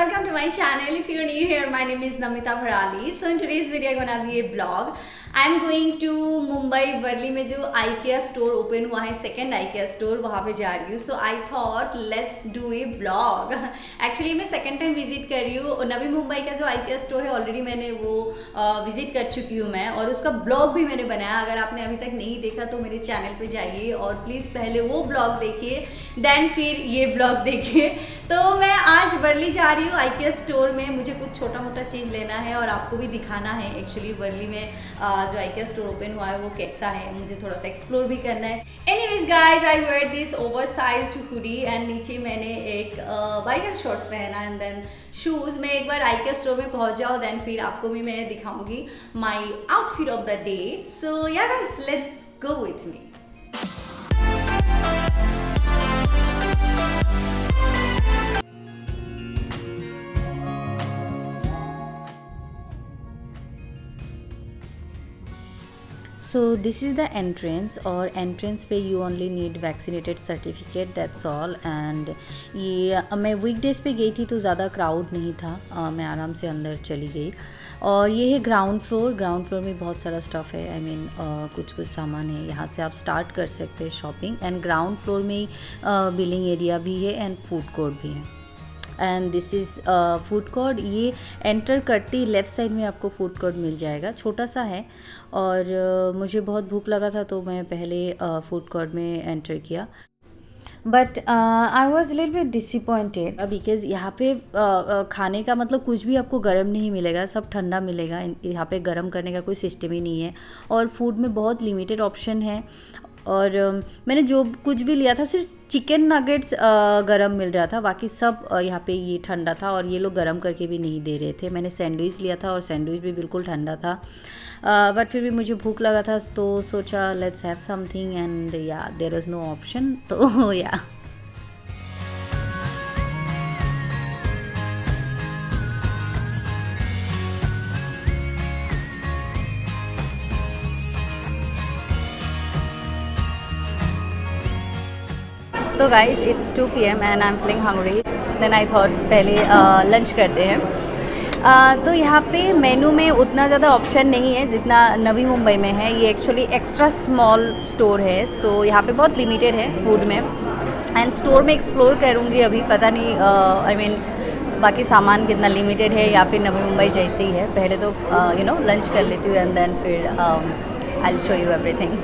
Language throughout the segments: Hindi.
welcome to my channel. If you're new here, my name is Namita Bharali. So in today's video, I'm gonna be a vlog. I'm going to Mumbai Worli में जो IKEA स्टोर ओपन हुआ है, सेकेंड IKEA स्टोर, वहाँ पे जा रही हूँ. So I thought let's do a blog. Actually मैं सेकेंड टाइम विजिट कर रही हूँ. नवी मुंबई का जो IKEA स्टोर है ऑलरेडी मैंने वो विजिट कर चुकी हूँ मैं, और उसका ब्लॉग भी मैंने बनाया. अगर आपने अभी तक नहीं देखा तो मेरे चैनल पे जाइए और प्लीज़ पहले वो ब्लॉग देखिए, देन फिर ये ब्लॉग देखिए. तो मैं आज वर्ली जा रही हूँ IKEA स्टोर में. मुझे कुछ छोटा मोटा चीज़ लेना है और आपको भी दिखाना है. एक्चुअली वर्ली में जो IKEA स्टोर ओपन हुआ है वो कैसा है, मुझे थोड़ा सा एक्सप्लोर भी करना है. Anyways guys, I wear this oversized hoodie and नीचे मैंने एक बाइकर शॉर्ट्स पहना एंड देन शूज़. मैं एक बार IKEA स्टोर में पहुंच जाऊँ देन फिर आपको भी मैं दिखाऊंगी my outfit of the day. So ya guys, let's go with me. So this is the entrance, और एंट्रेंस पे you only need vaccinated certificate, that's all. And ये मैं वीकडेज़ पे गई थी तो ज़्यादा क्राउड नहीं था. मैं आराम से अंदर चली गई. और ये है ग्राउंड फ्लोर. ग्राउंड फ्लोर में बहुत सारा स्टफ़ है. आई मीन कुछ सामान है. यहाँ से आप स्टार्ट कर सकते हैं शॉपिंग. एंड ग्राउंड फ्लोर में ही बिलिंग एरिया भी है एंड फूड कोर्ट भी है. And this is food court. ये एंटर करते ही लेफ़्ट साइड में आपको फूड कोर्ट मिल जाएगा. छोटा सा है और मुझे बहुत भूख लगा था तो मैं पहले फूड कोर्ट में एंटर किया. But I was little bit disappointed because यहाँ पे खाने का मतलब कुछ भी आपको गर्म नहीं मिलेगा, सब ठंडा मिलेगा. यहाँ पे गर्म करने का कोई सिस्टम ही नहीं है. और फूड में बहुत लिमिटेड ऑप्शन है. और मैंने जो कुछ भी लिया था सिर्फ चिकन नगेट्स गरम मिल रहा था, बाकी सब यहाँ पे ये ठंडा था. और ये लोग गरम करके भी नहीं दे रहे थे. मैंने सैंडविच लिया था और सैंडविच भी बिल्कुल ठंडा था. बट फिर भी मुझे भूख लगा था तो सोचा let's have something and yeah there was no option. तो yeah so guys, it's 2 PM and I am feeling hungry. Then I thought पहले लंच करते हैं. तो यहाँ पे मेनू में उतना ज़्यादा ऑप्शन नहीं है जितना नवी मुंबई में है. ये एक्चुअली एक्स्ट्रा स्मॉल स्टोर है. सो यहाँ पे बहुत लिमिटेड है फूड में. एंड स्टोर में एक्सप्लोर करूँगी अभी. पता नहीं आई मीन बाकी सामान कितना लिमिटेड है या फिर नवी मुंबई जैसे ही है. पहले तो लंच कर लेती हूँ एंड देन फिर I will show you everything.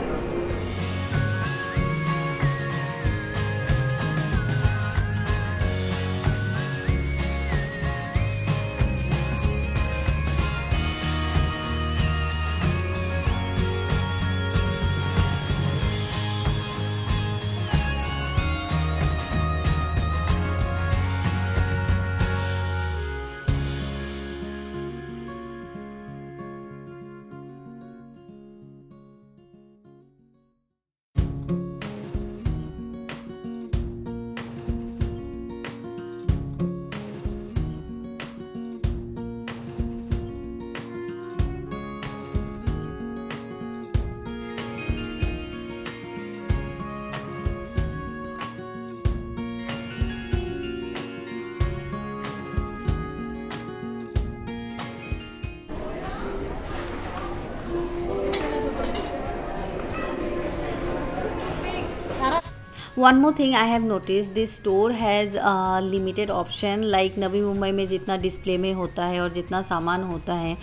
One more thing I have noticed, this store has limited option. Like Navi Mumbai में जितना डिस्प्ले में होता है और जितना सामान होता है,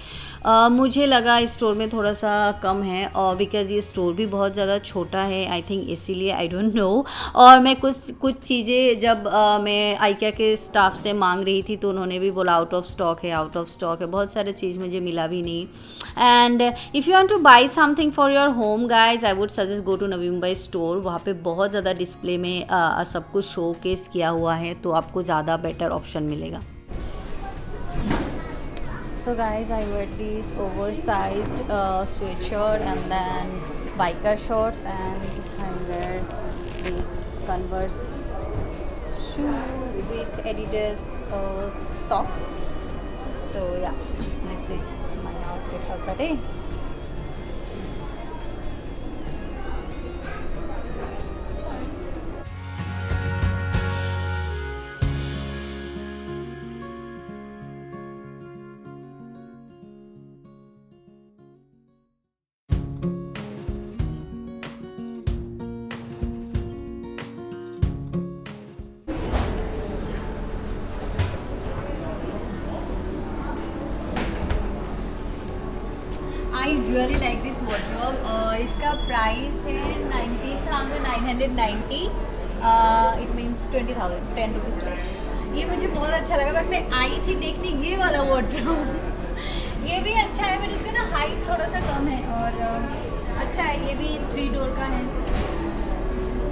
मुझे लगा इस स्टोर में थोड़ा सा कम है. और बिकॉज़ ये स्टोर भी बहुत ज़्यादा छोटा है आई थिंक, इसीलिए आई डोंट नो. और मैं कुछ चीज़ें जब मैं IKEA के स्टाफ से मांग रही थी तो उन्होंने भी बोला आउट ऑफ स्टॉक है, आउट ऑफ स्टॉक है. बहुत सारे चीज़ मुझे मिला भी नहीं. And if you want to buy something for your home guys, I would suggest go to Navi Mumbai store. वहाँ पे बहुत ज़्यादा डिस्प्ले में सब कुछ शोकेस किया हुआ है तो आपको ज़्यादा बेटर ऑप्शन मिलेगा. So guys, I wear this oversized sweatshirt and then biker shorts, and I wear these Converse shoes with Adidas socks. So yeah, this is my outfit of the day. Really like this wardrobe और इसका प्राइस है 19,990। It means 20,000, 10 rupees less. ये मुझे बहुत अच्छा लगा, बट मैं आई थी देखने ये वाला वॉर्डरोब। ये भी अच्छा है, बट इसका ना हाइट थोड़ा सा कम है और अच्छा है। ये भी 3 डोर का है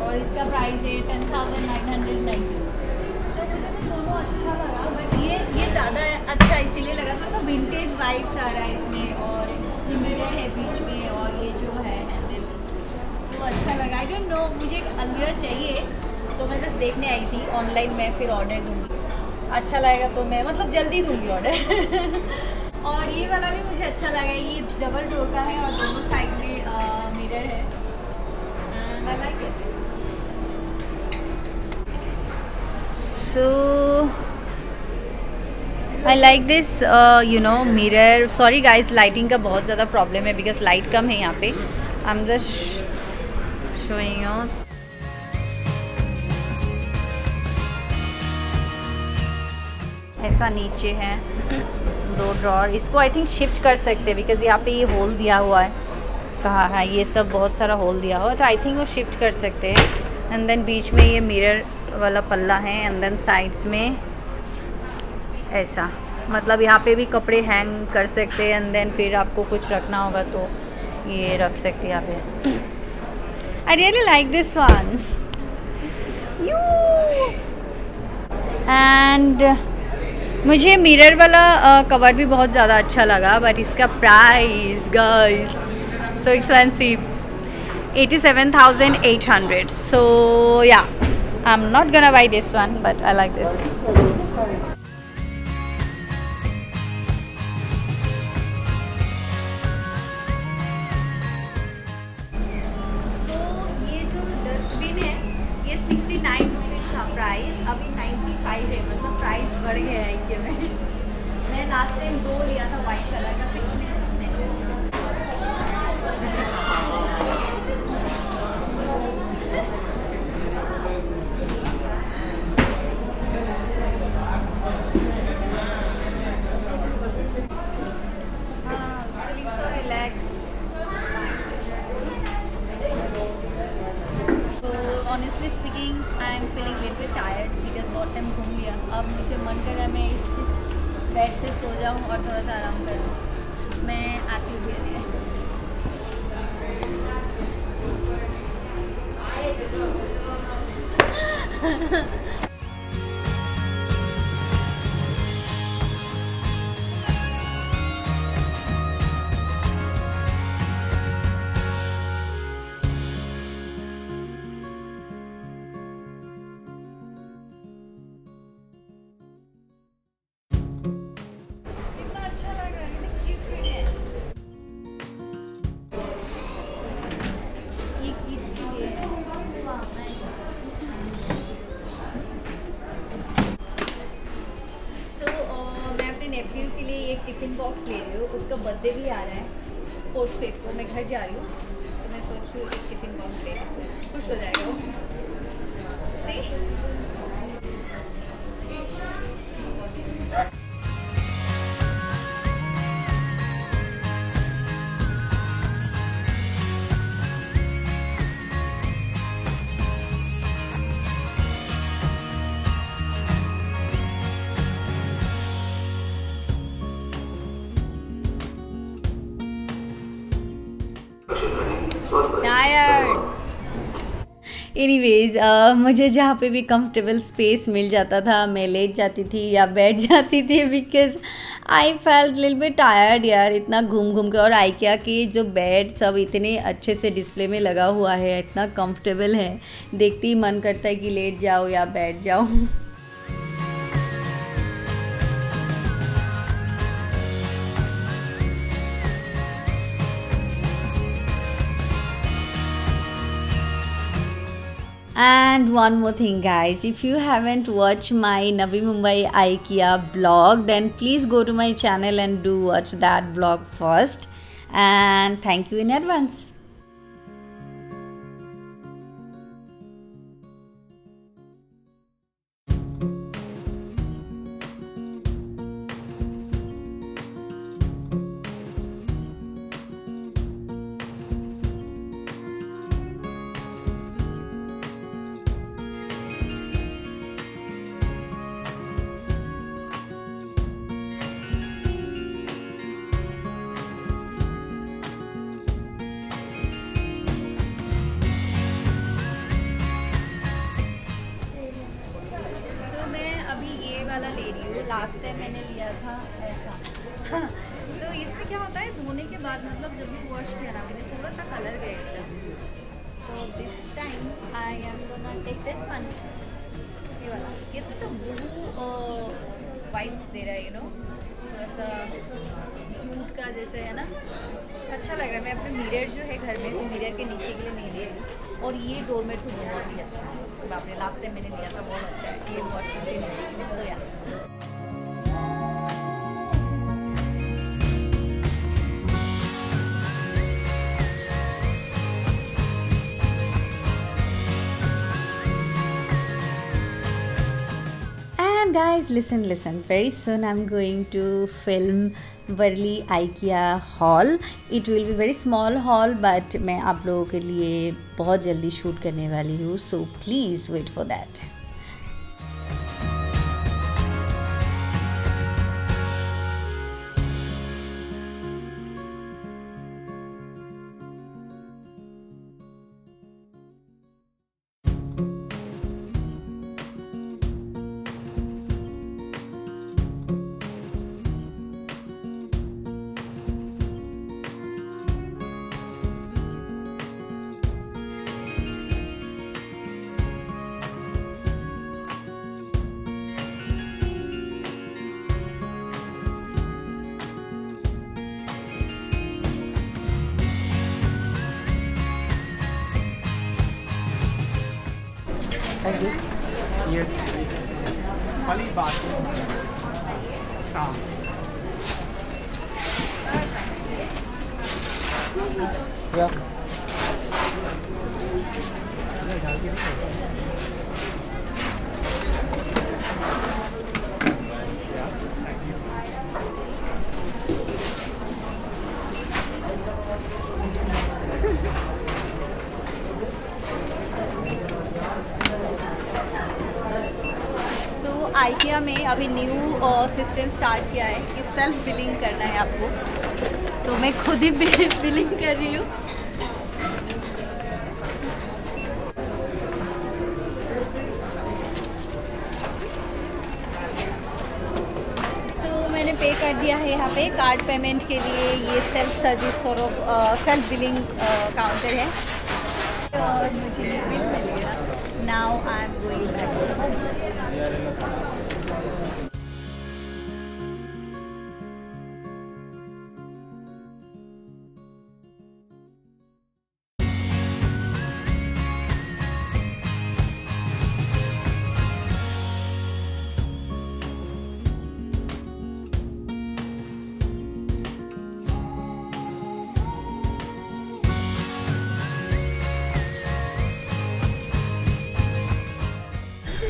और इसका प्राइस है 10,990। सो मुझे तो दोनों अच्छा लगा, बट ये ज़्यादा अच्छा इसीलिए लगा, थोड़ा सा विंटेज वाइब्स आ रहा है इसमें और ये मिरर है बीच में और ये जो है हैंडल वो अच्छा लगा। आई डोंट नो, मुझे एक अलमीरा चाहिए तो मैं जस्ट देखने आई थी ऑनलाइन। मैं फिर ऑर्डर दूँगी, अच्छा लगेगा तो मैं मतलब जल्दी दूँगी ऑर्डर। और ये वाला भी मुझे अच्छा लगा, ये डबल डोर का है और दोनों साइड में मिरर है and I like it. So I like this mirror. Sorry guys, lighting का बहुत ज़्यादा प्रॉब्लम है बिकॉज लाइट कम है यहाँ पे। I am just showing you. ऐसा नीचे है 2 ड्रॉर। इसको आई थिंक शिफ्ट कर सकते हैं बिकॉज यहाँ पे ये होल दिया हुआ है। कहाँ है ये सब, बहुत सारा होल दिया हुआ है, तो आई थिंक वो शिफ्ट कर सकते हैं। एंड देन बीच में ये मिरर वाला पल्ला है एंड देन साइड्स में ऐसा, मतलब यहाँ पे भी कपड़े हैंग कर सकते हैं एंड देन फिर आपको कुछ रखना होगा तो ये रख सकते हैं यहाँ पे। I really like this one and मुझे मिरर वाला कवर भी बहुत ज़्यादा अच्छा लगा, बट इसका प्राइस गाइस सो एक्सपेंसिव, 87,800। सो या I am not gonna by this one, but I like this. तो ये जो डस्टबिन है ये 69 रुपीज़ था प्राइस, अभी 95 है, मतलब प्राइस बढ़ गया है इनके में। मैं लास्ट टाइम 2 लिया था वाइट कलर का 69। Feeling so relax. तो honestly speaking I am feeling little bit tired because बहुत टाइम घूम लिया। अब मुझे मन कर रहा है मैं इस बेड पे सो जाऊं और थोड़ा सा आराम करूं। मैं आती हूँ धीरे धीरे। कितना अच्छा लग रहा है, कितनी क्यूट क्यूट है। ये किड्स के लिए है। वाह, सो मैं अपने नेफ्यू के लिए एक टिफ़िन बॉक्स ले रही हूँ। उसका बर्थडे भी आ रहा है 4th Feb को। मैं घर जा रही हूँ तो मैं सोच रही हूँ एक टिफ़िन बॉक्स ले लूँ, खुश हो जाएगा वो। सी टायर्ड। एनीवेज मुझे जहाँ पे भी कंफर्टेबल स्पेस मिल जाता था मैं लेट जाती थी या बैठ जाती थी because I felt little bit tired यार, इतना घूम घूम के। और आइकिया के जो बेड सब इतने अच्छे से डिस्प्ले में लगा हुआ है, इतना कंफर्टेबल है, देखते ही मन करता है कि लेट जाओ या बैठ जाओ। And one more thing guys, if you haven't watched my Navi Mumbai IKEA blog, then please go to my channel and do watch that blog first. And thank you in advance. दे रही हूँ। लास्ट टाइम मैंने लिया था ऐसा तो इसमें क्या होता है, धोने के बाद मतलब जब भी वॉश किया ना मैंने, थोड़ा सा कलर गया इसका। तो this time I am gonna take this one, ये वाला। ये थोड़ा सा ब्लू वाइब्स दे रहा है, यू नो, थोड़ा सा जूट का जैसे है ना, अच्छा लग रहा है। मैं अपने मिरर जो है घर में, तो मिरर के नीचे के लिए नहीं ले रही। और ये डोरमेट तो बहुत ही अच्छा है, बाप रे, लास्ट टाइम मैंने लिया था, बहुत अच्छा है ये वॉशरूम के नीचे के लिए। सो या And guys, listen. Very soon I'm going to film Worli IKEA haul. It will be very small haul, but मैं आप लोगों के लिए बहुत जल्दी शूट करने वाली हूँ. So please wait for that. Thank you. Yes. खाली बाथरूम हाँ Yeah. IKEA में अभी न्यू सिस्टम स्टार्ट किया है कि सेल्फ बिलिंग करना है आपको, तो मैं खुद ही बिलिंग कर रही हूँ। सो मैंने पे कर दिया है यहाँ पे कार्ड पेमेंट के लिए। ये self service self billing counter है और मुझे ये बिल मिल गया। Now I am going back to home.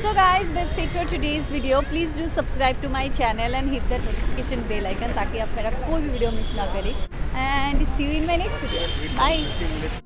So guys, that's it for today's video. Please do subscribe to my channel and hit the notification bell icon ताकि आप मेरा कोई भी वीडियो मिस ना करें. And see you in my next video. Bye.